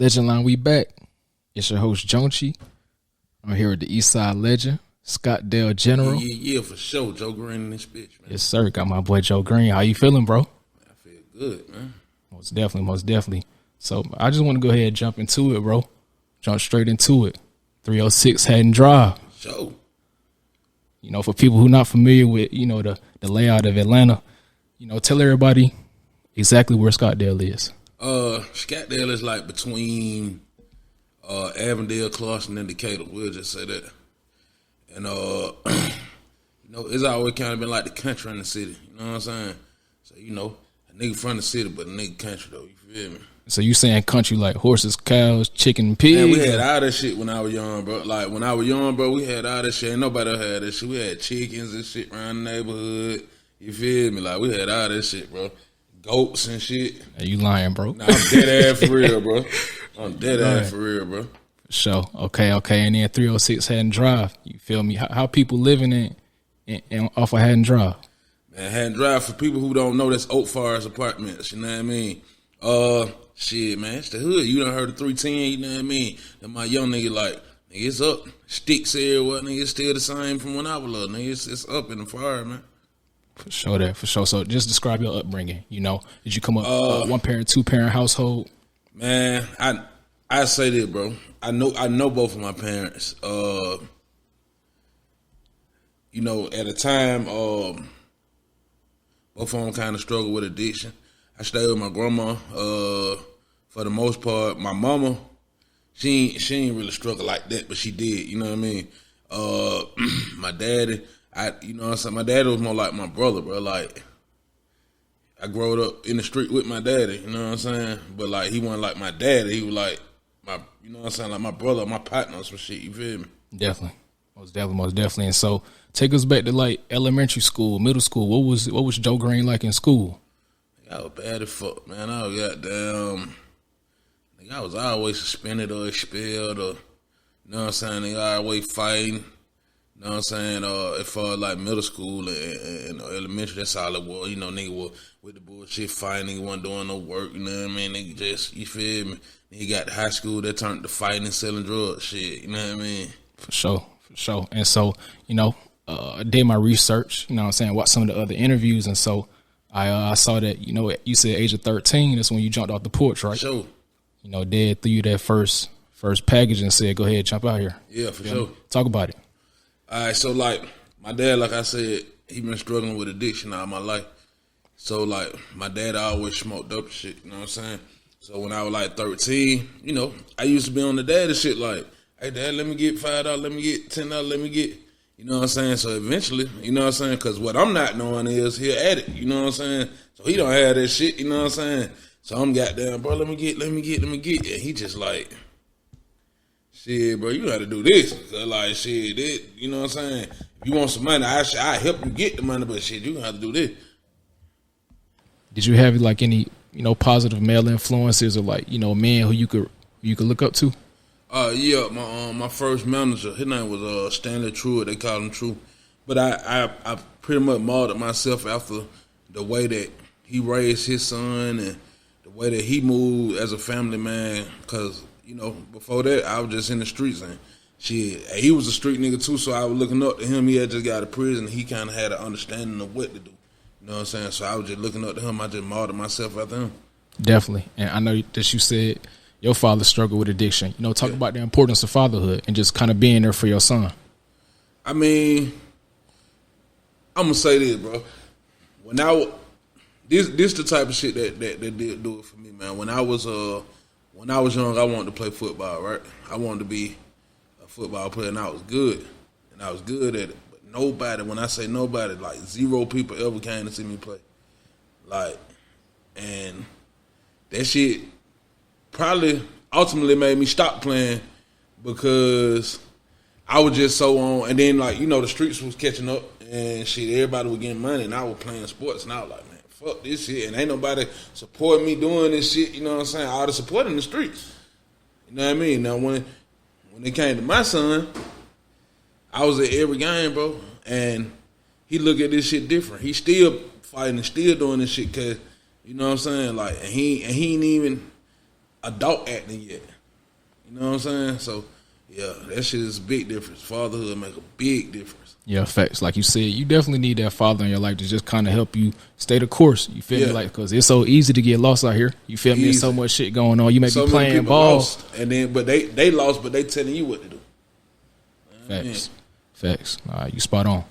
LGNDLINE, we back. It's your host, Jonchi. I'm here with the Eastside legend, Scottdale General. Yeah, for sure. JoeGreen in this bitch, man. Yes, sir. Got my boy JoeGreen. How you feeling, bro? I feel good, man. Most definitely. So I just want to go ahead and jump into it, bro. Jump straight into it. 306 Haddon Drive. Sure. You know, for people who not familiar with, you know, the layout of Atlanta, you know, tell everybody exactly where Scottdale is. Scottdale is like between Avondale, Clarkson, and Decatur. We'll just say that. And you know, it's always kind of been like the country in the city. You know what I'm saying? So you know, a nigga from the city, but a nigga country though. You feel me? So you saying country like horses, cows, chicken, pigs? Man, we had all that shit when I was young, bro. Like when I was young, bro, we had all that shit. Ain't nobody had that shit. We had chickens and shit around the neighborhood. You feel me? Like we had all that shit, bro. Goats and shit. Are you lying, bro? Nah, I'm dead ass for real, bro. I'm dead ass for real, bro. For sure. Okay. And then 306 Haddon Drive. You feel me? How people living in off of Haddon Drive? Man, Haddon Drive, for people who don't know, that's Oak Forest Apartments. You know what I mean? Shit, man, it's the hood. You done heard of 310, you know what I mean? And my young nigga like, nigga, it's up. Sticks everywhere, nigga, it's still the same from when I was little, nigga. It's up in the fire, man. For sure. So just describe your upbringing. You know, did you come up one parent, two parent household? Man, I say this, bro. I know both of my parents. You know, at a time, both of them kind of struggled with addiction. I stayed with my grandma for the most part. My mama, she ain't really struggle like that, but she did. You know what I mean? My daddy. You know what I'm saying? My daddy was more like my brother, bro. Like, I grew up in the street with my daddy, you know what I'm saying? But, like, he wasn't like my daddy. He was like you know what I'm saying? Like my brother, my partner or some shit, you feel me? Definitely. Most definitely. And so, take us back to, like, elementary school, middle school. What was JoeGreen like in school? I was bad as fuck, man. I was always suspended or expelled or, you know what I'm saying? They always fighting. You know what I'm saying? As far as like middle school and elementary, that's all it was. You know, nigga was with the bullshit fighting, nigga wasn't doing no work, you know what I mean? Nigga just, you feel me? Then he got to high school, that turned to fighting and selling drugs, shit, you know what I mean? For sure. And so, you know, I did my research, you know what I'm saying, watched some of the other interviews, and so I saw that, you know, you said age of 13, that's when you jumped off the porch, right? Sure. You know, Dad threw you that first package and said, go ahead, jump out here. Yeah, for sure. Talk about it. All right, so, like, my dad, like I said, he been struggling with addiction all my life. So, like, my dad always smoked up shit, you know what I'm saying? So, when I was, like, 13, you know, I used to be on the daddy shit like, hey, Dad, let me get $5, let me get $10, let me get, you know what I'm saying? So, eventually, you know what I'm saying? Because what I'm not knowing is he an addict, you know what I'm saying? So, he don't have that shit, you know what I'm saying? So, I'm goddamn, bro, let me get. And he just like, shit, bro, you got to do this. So, like, shit, this, you know what I'm saying? If you want some money, I help you get the money, but shit, you have to do this. Did you have like any, you know, positive male influences or like, you know, men who you could look up to? Yeah, my first manager, his name was Stanley Truitt. They called him True, but I pretty much modeled myself after the way that he raised his son and the way that he moved as a family man. Cause you know, before that, I was just in the streets and shit. He was a street nigga too, so I was looking up to him. He had just got out of prison. He kind of had an understanding of what to do. You know what I'm saying? So I was just looking up to him. I just modeled myself after him. Definitely. And I know that you said your father struggled with addiction. You know, talk about the importance of fatherhood and just kind of being there for your son. I mean, I'm going to say this, bro. This the type of shit that did do it for me, man. When I was young, I wanted to play football, right? I wanted to be a football player, and I was good. And I was good at it. Nobody, when I say nobody, like 0 people ever came to see me play. Like, and that shit probably ultimately made me stop playing because I was just so on. And then, like, you know, the streets was catching up and shit, everybody was getting money and I was playing sports and I was like, man, fuck this shit. And ain't nobody supporting me doing this shit, you know what I'm saying? All the support in the streets. You know what I mean? Now, when it came to my son, I was at every game, bro, and he look at this shit different. He still fighting and still doing this shit because, you know what I'm saying? Like, and he ain't even, adult acting yet. You know what I'm saying? So, yeah, that shit is a big difference. Fatherhood make a big difference. Yeah, facts. Like you said, you definitely need that father in your life to just kind of help you stay the course. You feel me? Like, because it's so easy to get lost out here. You feel me? There's so much shit going on. You may be playing ball, lost, and then but they lost, but they telling you what to do. Facts. Facts. You spot on.